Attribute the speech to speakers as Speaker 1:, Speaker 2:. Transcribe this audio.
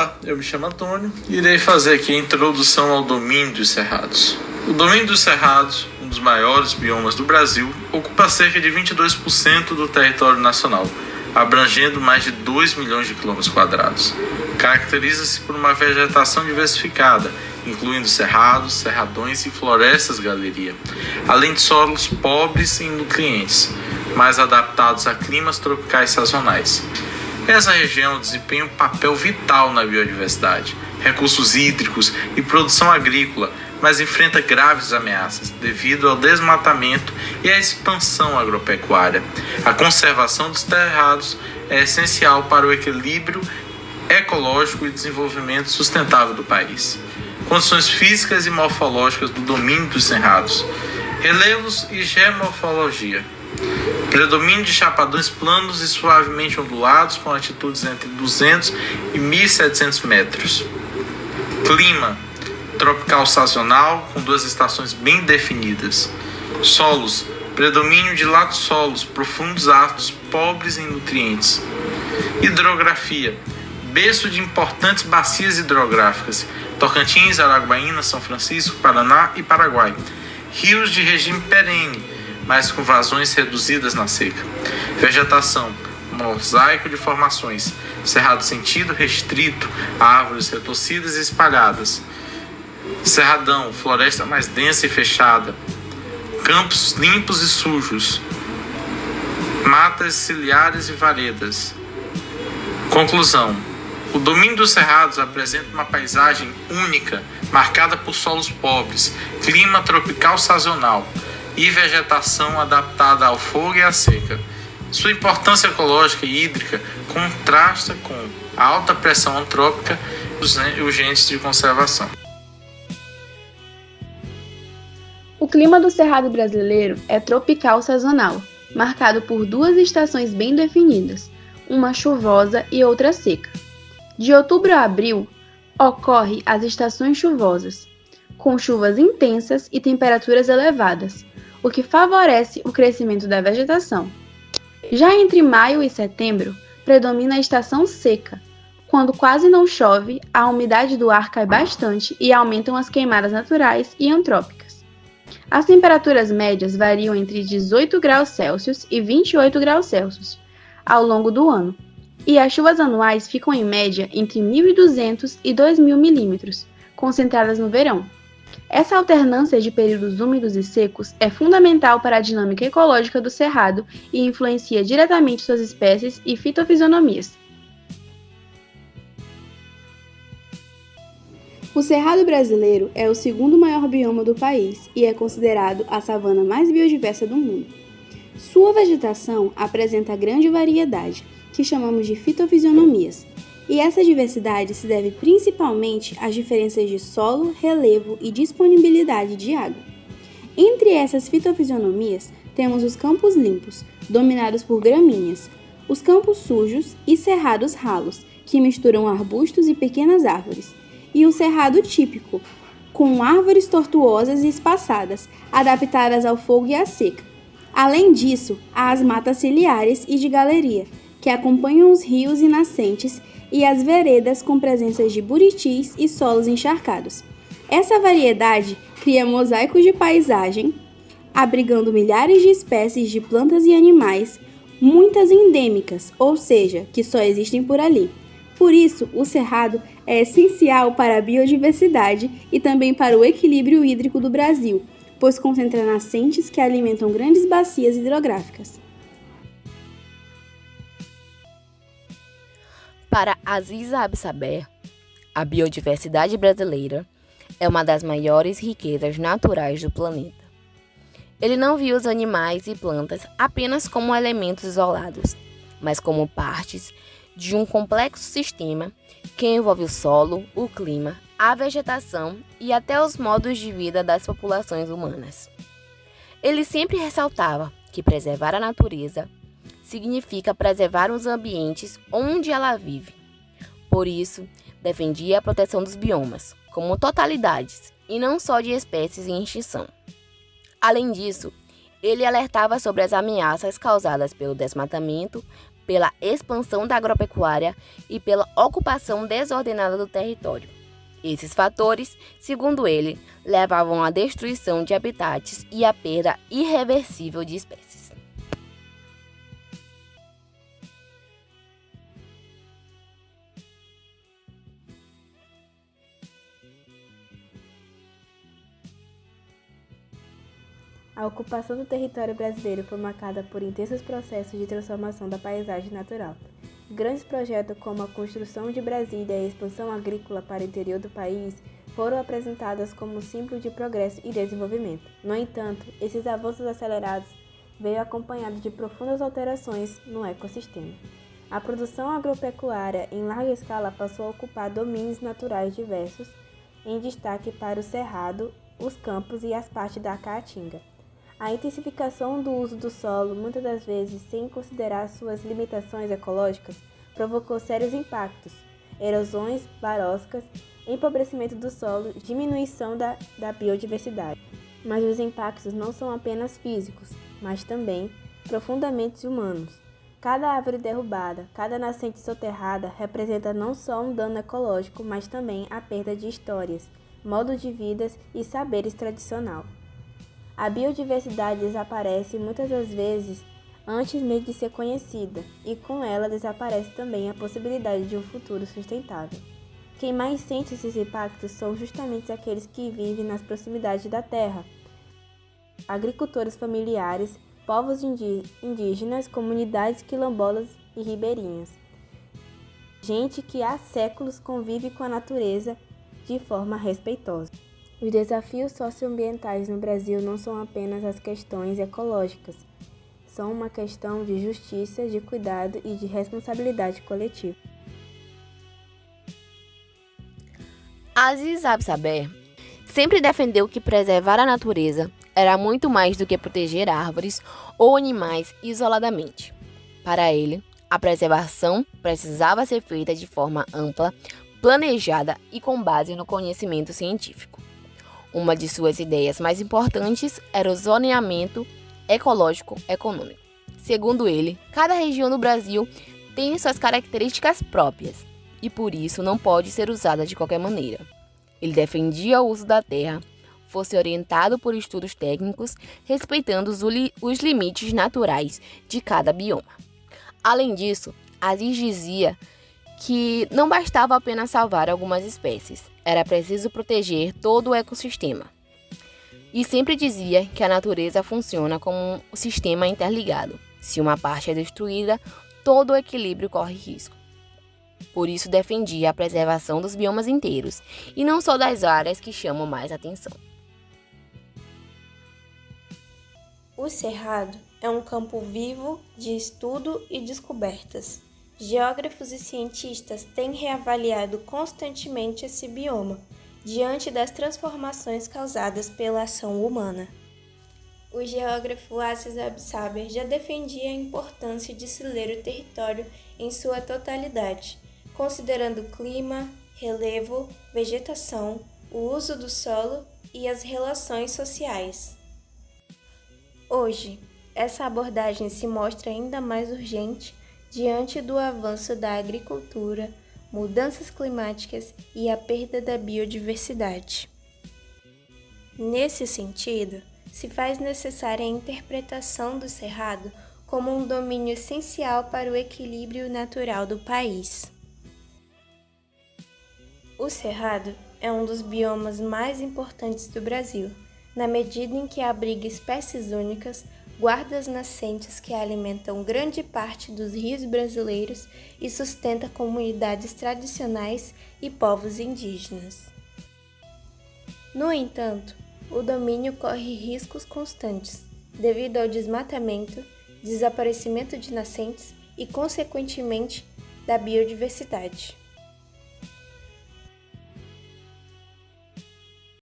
Speaker 1: Olá, eu me chamo Antônio e irei fazer aqui a introdução ao domínio dos cerrados. O domínio dos cerrados, um dos maiores biomas do Brasil, ocupa cerca de 22% do território nacional, abrangendo mais de 2 milhões de quilômetros quadrados. Caracteriza-se por uma vegetação diversificada, incluindo cerrados, cerradões e florestas galeria, além de solos pobres em nutrientes, mais adaptados a climas tropicais sazonais. Essa região desempenha um papel vital na biodiversidade, recursos hídricos e produção agrícola, mas enfrenta graves ameaças devido ao desmatamento e à expansão agropecuária. A conservação dos cerrados é essencial para o equilíbrio ecológico e desenvolvimento sustentável do país. Condições físicas e morfológicas do domínio dos cerrados, relevos e geomorfologia. Predomínio de chapadões planos e suavemente ondulados com altitudes entre 200 e 1.700 metros. Clima tropical sazonal com 2 estações bem definidas. Solos, predomínio de latossolos profundos, ácidos, pobres em nutrientes. Hidrografia, berço de importantes bacias hidrográficas: Tocantins, Araguaína, São Francisco, Paraná e Paraguai. Rios de regime perene, mas com vazões reduzidas na seca. Vegetação, mosaico de formações: cerrado sentido restrito, árvores retorcidas e espalhadas. Cerradão, floresta mais densa e fechada. Campos limpos e sujos. Matas ciliares e varedas. Conclusão: o domínio dos cerrados apresenta uma paisagem única, marcada por solos pobres, clima tropical sazonal e vegetação adaptada ao fogo e à seca. Sua importância ecológica e hídrica contrasta com a alta pressão antrópica urgentes de conservação.
Speaker 2: O clima do Cerrado brasileiro é tropical sazonal, marcado por 2 estações bem definidas, uma chuvosa e outra seca. De outubro a abril, ocorre as estações chuvosas, com chuvas intensas e temperaturas elevadas, o que favorece o crescimento da vegetação. Já entre maio e setembro, predomina a estação seca. Quando quase não chove, a umidade do ar cai bastante e aumentam as queimadas naturais e antrópicas. As temperaturas médias variam entre 18 graus Celsius e 28 graus Celsius ao longo do ano, e as chuvas anuais ficam em média entre 1.200 e 2.000 milímetros, concentradas no verão. Essa alternância de períodos úmidos e secos é fundamental para a dinâmica ecológica do cerrado e influencia diretamente suas espécies e fitofisionomias. O Cerrado brasileiro é o segundo maior bioma do país e é considerado a savana mais biodiversa do mundo. Sua vegetação apresenta grande variedade, que chamamos de fitofisionomias, e essa diversidade se deve principalmente às diferenças de solo, relevo e disponibilidade de água. Entre essas fitofisionomias, temos os campos limpos, dominados por gramíneas, os campos sujos e cerrados ralos, que misturam arbustos e pequenas árvores, e o cerrado típico, com árvores tortuosas e espaçadas, adaptadas ao fogo e à seca. Além disso, há as matas ciliares e de galeria, que acompanham os rios e nascentes, e as veredas com presenças de buritis e solos encharcados. Essa variedade cria mosaicos de paisagem, abrigando milhares de espécies de plantas e animais, muitas endêmicas, ou seja, que só existem por ali. Por isso, o cerrado é essencial para a biodiversidade e também para o equilíbrio hídrico do Brasil, pois concentra nascentes que alimentam grandes bacias hidrográficas.
Speaker 3: Para Aziz Absaber, a biodiversidade brasileira é uma das maiores riquezas naturais do planeta. Ele não viu os animais e plantas apenas como elementos isolados, mas como partes de um complexo sistema que envolve o solo, o clima, a vegetação e até os modos de vida das populações humanas. Ele sempre ressaltava que preservar a natureza significa preservar os ambientes onde ela vive. Por isso, defendia a proteção dos biomas, como totalidades, e não só de espécies em extinção. Além disso, ele alertava sobre as ameaças causadas pelo desmatamento, pela expansão da agropecuária e pela ocupação desordenada do território. Esses fatores, segundo ele, levavam à destruição de habitats e à perda irreversível de espécies.
Speaker 2: A ocupação do território brasileiro foi marcada por intensos processos de transformação da paisagem natural. Grandes projetos como a construção de Brasília e a expansão agrícola para o interior do país foram apresentados como símbolo de progresso e desenvolvimento. No entanto, esses avanços acelerados veio acompanhados de profundas alterações no ecossistema. A produção agropecuária em larga escala passou a ocupar domínios naturais diversos, em destaque para o cerrado, os campos e as partes da caatinga. A intensificação do uso do solo, muitas das vezes sem considerar suas limitações ecológicas, provocou sérios impactos: erosões, baroscas, empobrecimento do solo, diminuição da biodiversidade. Mas os impactos não são apenas físicos, mas também profundamente humanos. Cada árvore derrubada, cada nascente soterrada representa não só um dano ecológico, mas também a perda de histórias, modos de vida e saberes tradicional. A biodiversidade desaparece muitas das vezes antes mesmo de ser conhecida, e com ela desaparece também a possibilidade de um futuro sustentável. Quem mais sente esses impactos são justamente aqueles que vivem nas proximidades da terra: agricultores familiares, povos indígenas, comunidades quilombolas e ribeirinhas. Gente que há séculos convive com a natureza de forma respeitosa. Os desafios socioambientais no Brasil não são apenas as questões ecológicas, são uma questão de justiça, de cuidado e de responsabilidade coletiva.
Speaker 3: Aziz Absaber sempre defendeu que preservar a natureza era muito mais do que proteger árvores ou animais isoladamente. Para ele, a preservação precisava ser feita de forma ampla, planejada e com base no conhecimento científico. Uma de suas ideias mais importantes era o zoneamento ecológico-econômico. Segundo ele, cada região do Brasil tem suas características próprias e por isso não pode ser usada de qualquer maneira. Ele defendia o uso da terra fosse orientado por estudos técnicos, respeitando os limites naturais de cada bioma. Além disso, Aziz dizia que não bastava apenas salvar algumas espécies, era preciso proteger todo o ecossistema. E sempre dizia que a natureza funciona como um sistema interligado. Se uma parte é destruída, todo o equilíbrio corre risco. Por isso defendia a preservação dos biomas inteiros, e não só das áreas que chamam mais atenção.
Speaker 4: O Cerrado é um campo vivo de estudo e descobertas. Geógrafos e cientistas têm reavaliado constantemente esse bioma, diante das transformações causadas pela ação humana. O geógrafo Aziz Absaber já defendia a importância de se ler o território em sua totalidade, considerando clima, relevo, vegetação, o uso do solo e as relações sociais. Hoje, essa abordagem se mostra ainda mais urgente diante do avanço da agricultura, mudanças climáticas e a perda da biodiversidade. Nesse sentido, se faz necessária a interpretação do Cerrado como um domínio essencial para o equilíbrio natural do país. O Cerrado é um dos biomas mais importantes do Brasil, na medida em que abriga espécies únicas, guarda as nascentes que alimentam grande parte dos rios brasileiros e sustenta comunidades tradicionais e povos indígenas. No entanto, o domínio corre riscos constantes, devido ao desmatamento, desaparecimento de nascentes e, consequentemente, da biodiversidade.